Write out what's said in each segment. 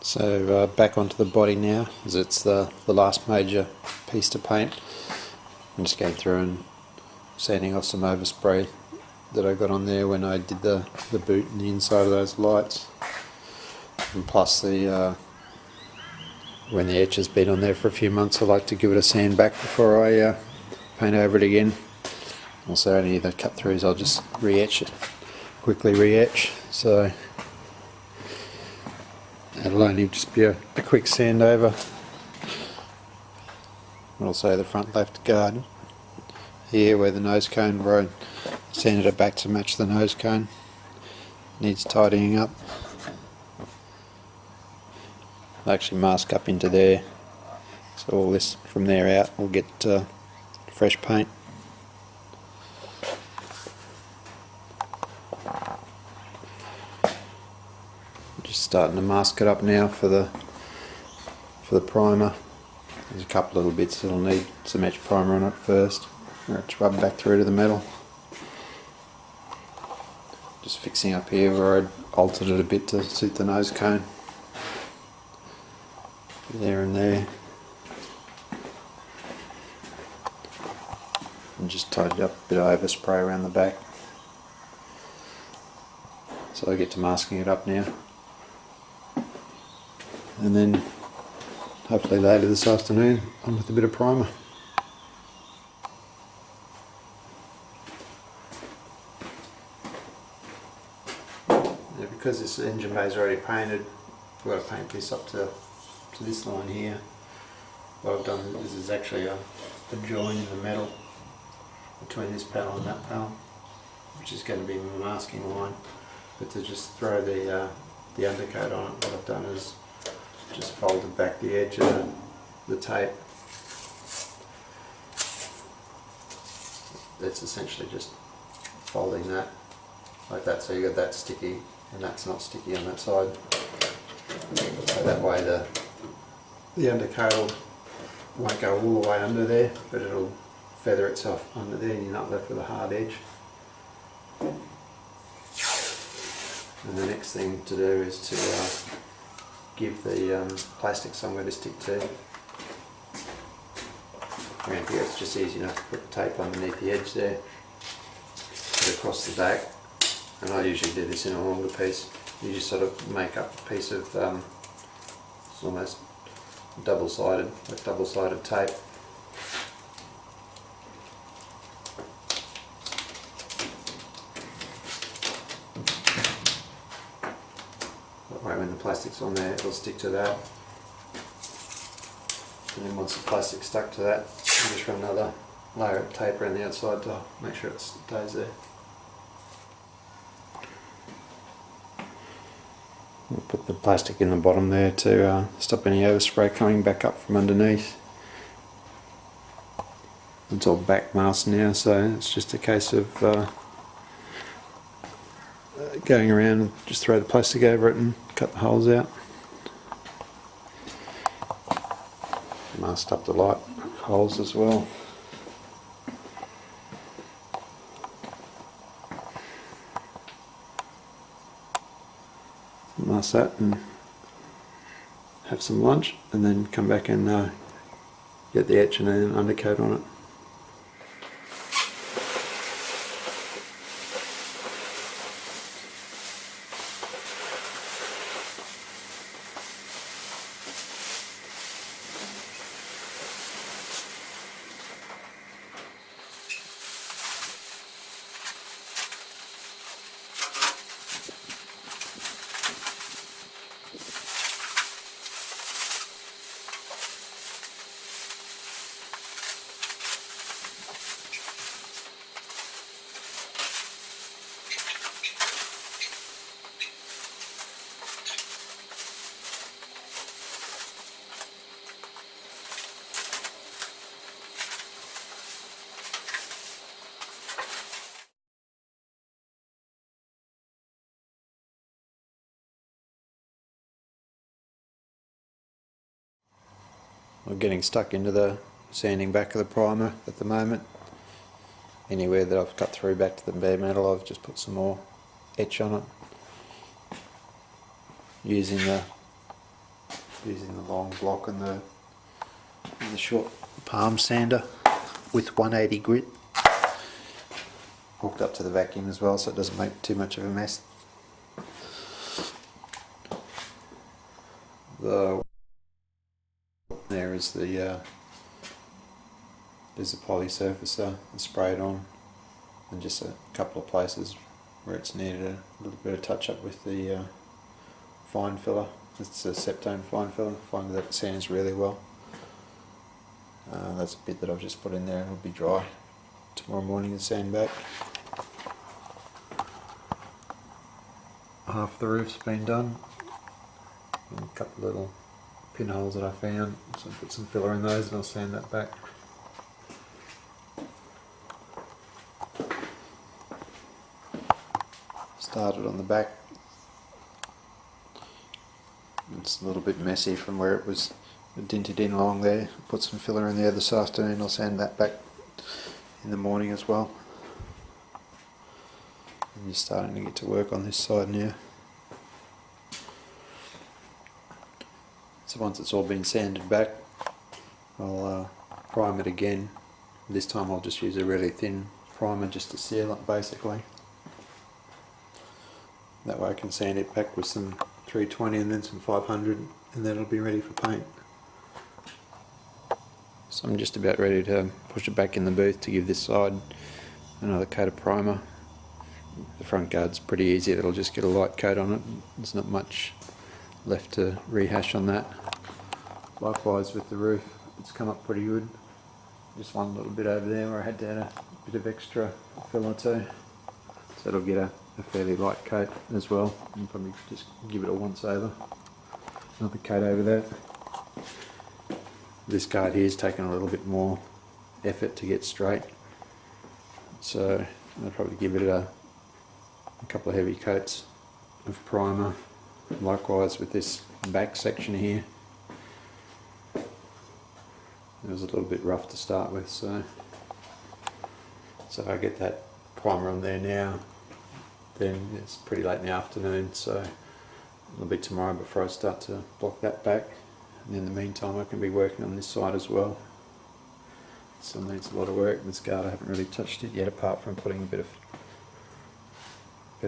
So back onto the body now, as it's the last major piece to paint. I'm just going through and sanding off some overspray that I got on there when I did the boot and the inside of those lights. And plus the when the etch has been on there for a few months, I like to give it a sand back before I paint over it again. Also any of the cut throughs I'll just re-etch it, quickly re-etch, so it'll only just be a quick sand over. Also the front left guard here where the nose cone, where I sanded it back to match the nose cone, needs tidying up. I'll actually mask up into there, so all this from there out will get fresh paint. Just starting to mask it up now for the primer. There's a couple little bits that'll need some etch primer on it first, where it's rubbed back through to the metal. Just fixing up here where I'd altered it a bit to suit the nose cone. There and there. And just tidied up a bit of overspray around the back. So I get to masking it up now. And then hopefully later this afternoon on with a bit of primer. Now because this engine bay is already painted, I've got to paint this up to this line here. What I've done is there's actually a join in the metal between this panel and that panel, which is going to be my masking line. But to just throw the undercoat on it, what I've done is just folded back the edge of the tape. That's essentially just folding that like that, so you got that sticky and that's not sticky on that side. So that way the undercoat won't go all the way under there, but it'll feather itself under there and you're not left with a hard edge. And the next thing to do is to give the plastic somewhere to stick to. Around here it's just easy enough to put the tape underneath the edge there, put it across the back, and I usually do this in a longer piece. You just sort of make up a piece of it's almost double-sided tape. That way when the plastic's on there it'll stick to that. And then once the plastic's stuck to that, you just run another layer of tape around the outside to make sure it stays there. We'll put the plastic in the bottom there to stop any overspray coming back up from underneath. It's all back masked now, so it's just a case of going around and just throw the plastic over it and cut the holes out. Masked up the light holes as well. Mask that and have some lunch, and then come back and get the etch and then undercoat on it. I'm getting stuck into the sanding back of the primer at the moment. Anywhere that I've cut through back to the bare metal, I've just put some more etch on it, using the using the long block and the short palm sander with 180 grit, hooked up to the vacuum as well so it doesn't make too much of a mess. There is there's a poly surfacer sprayed on, and just a couple of places where it's needed a little bit of touch up with the fine filler. It's a Septone fine filler. I find that it sands really well. That's a bit that I've just put in there, and it'll be dry tomorrow morning and sand back. Half the roof's been done, and a couple of little pinholes that I found, so I'll put some filler in those and I'll sand that back. Started on the back. It's a little bit messy from where it was dinted in along there. Put some filler in there this afternoon. I'll sand that back in the morning as well. And just starting to get to work on this side now. So once it's all been sanded back, I'll prime it again. This time I'll just use a really thin primer just to seal it basically. That way I can sand it back with some 320 and then some 500, and then it'll be ready for paint. So I'm just about ready to push it back in the booth to give this side another coat of primer. The front guard's pretty easy, it'll just get a light coat on it. There's not much left to rehash on that. Likewise with the roof, it's come up pretty good. Just one little bit over there where I had to add a bit of extra filler to. So it'll get a fairly light coat as well, and probably just give it a once over. Another coat over that. This guard here is taking a little bit more effort to get straight, so I'll probably give it a couple of heavy coats of primer. Likewise with this back section here, it was a little bit rough to start with, so I get that primer on there now. Then it's pretty late in the afternoon, so it'll be tomorrow before I start to block that back. And in the meantime I can be working on this side as well. It still needs a lot of work. This guard I haven't really touched it yet, apart from putting a bit of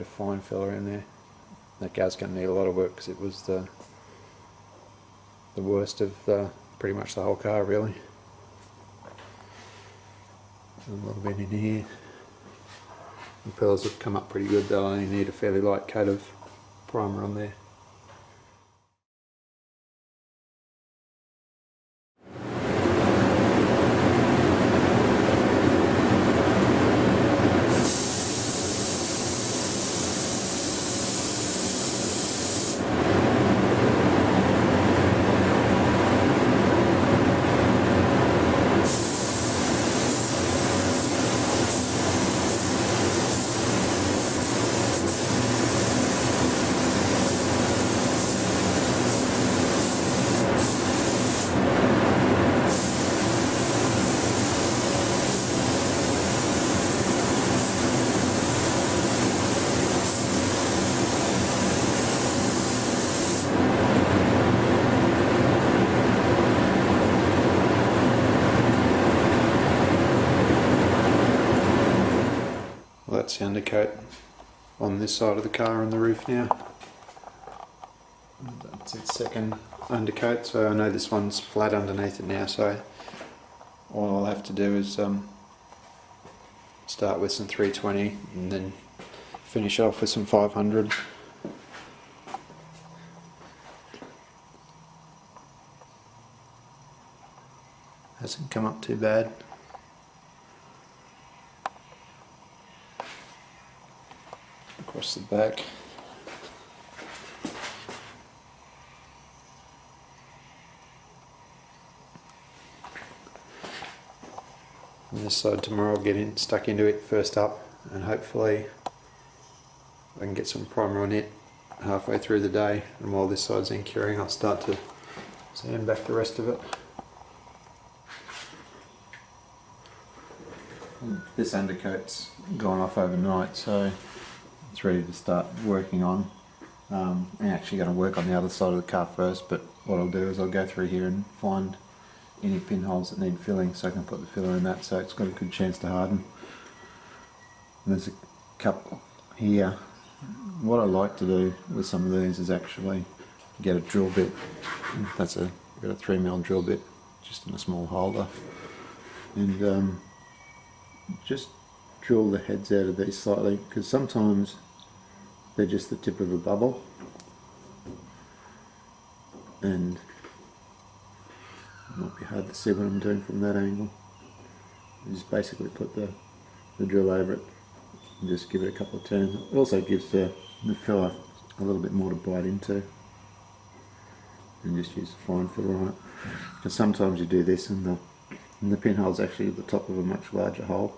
fine filler in there. That guard's going to need a lot of work because it was the worst of pretty much the whole car really. And a little bit in here. The pillars have come up pretty good, they'll only need a fairly light coat of primer on there. That's the undercoat on this side of the car on the roof now. That's its second undercoat, so I know this one's flat underneath it now, so all I'll have to do is start with some 320 and then finish off with some 500. Hasn't come up too bad. Across the back. And this side tomorrow I'll get stuck into it first up, and hopefully I can get some primer on it halfway through the day, and while this side's in curing I'll start to sand back the rest of it. This undercoat's gone off overnight, so it's ready to start working on. I'm actually going to work on the other side of the car first, but what I'll do is I'll go through here and find any pinholes that need filling so I can put the filler in that so it's got a good chance to harden. And there's a couple here. What I like to do with some of these is actually get a drill bit. I've got a 3mm drill bit just in a small holder, and just drill the heads out of these slightly, because sometimes they're just the tip of a bubble, and it might be hard to see what I'm doing from that angle. I just basically put the drill over it and just give it a couple of turns. It also gives the filler a little bit more to bite into, and just use the fine filler on it, because sometimes you do this and the pinhole's actually at the top of a much larger hole.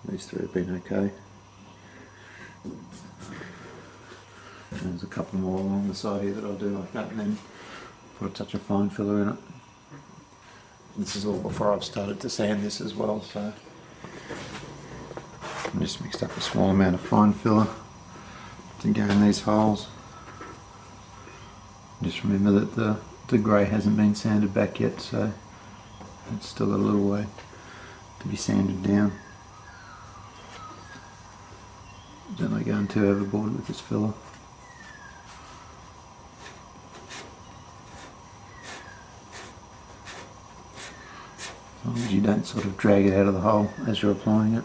These three have been okay. There's a couple more along the side here that I'll do like that, and then put a touch of fine filler in it. This is all before I've started to sand this as well, so I just mixed up a small amount of fine filler to go in these holes. Just remember that the grey hasn't been sanded back yet, so it's still got a little way to be sanded down. Don't like going too overboard with this filler. As long as you don't sort of drag it out of the hole as you're applying it.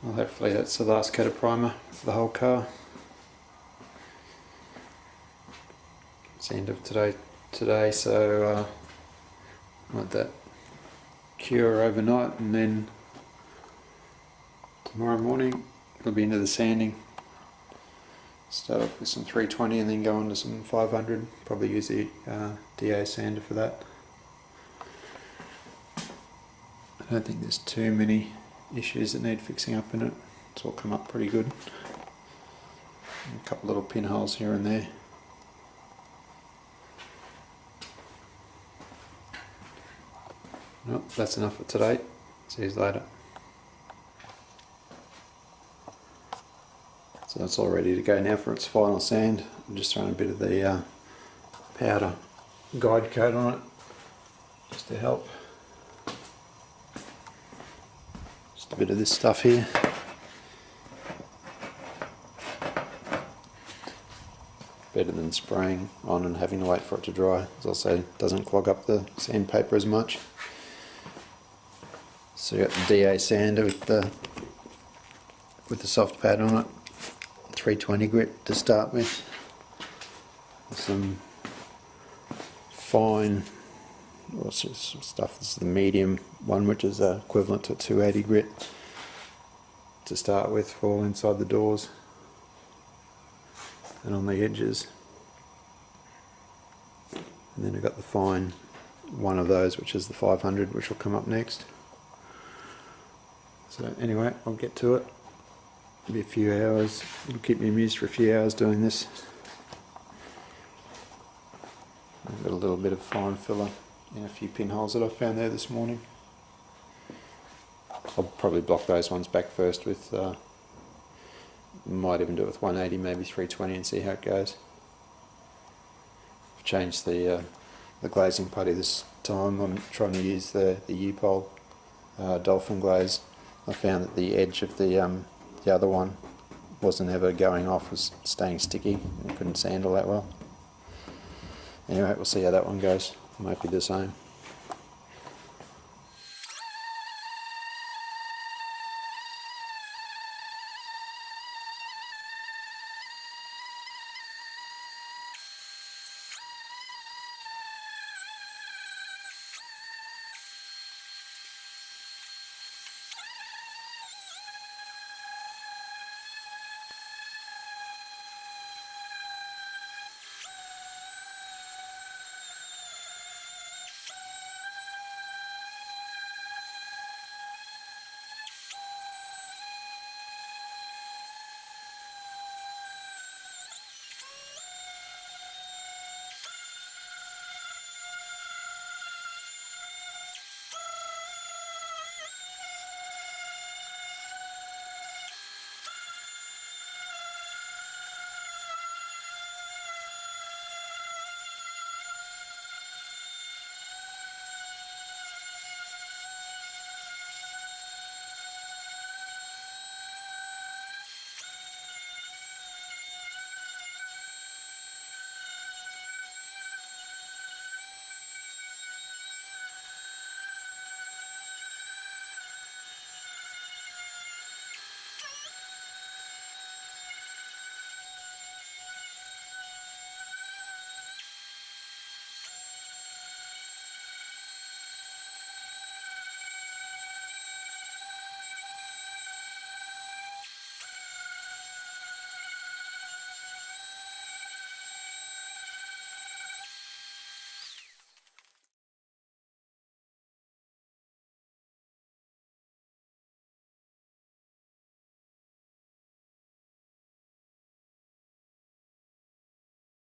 Well, hopefully that's the last coat of primer for the whole car. It's the end of today, so let that cure overnight, and then tomorrow morning we'll be into the sanding. Start off with some 320 and then go on to some 500. Probably use the DA sander for that. I don't think there's too many issues that need fixing up in it. It's all come up pretty good. A couple little pinholes here and there. Well, that's enough for today. See you later. So that's all ready to go now for its final sand. I'm just throwing a bit of the powder guide coat on it just to help. Just a bit of this stuff here. Better than spraying on and having to wait for it to dry. It also doesn't clog up the sandpaper as much. So you got the DA sander with the with the soft pad on it. 320 grit to start with. Some fine stuff. This is the medium one, which is equivalent to 280 grit to start with for all inside the doors and on the edges. And then I've got the fine one of those, which is the 500, which will come up next. So anyway, I'll get to it. It'll be a few hours. It'll keep me amused for a few hours doing this. I've got a little bit of fine filler in a few pinholes that I found there this morning. I'll probably block those ones back first with, might even do it with 180, maybe 320 and see how it goes. I've changed the glazing putty this time. I'm trying to use the U-pole dolphin glaze. I found that the edge of the other one wasn't ever going off, was staying sticky and couldn't sand all that well. Anyway, we'll see how that one goes. Might be the same.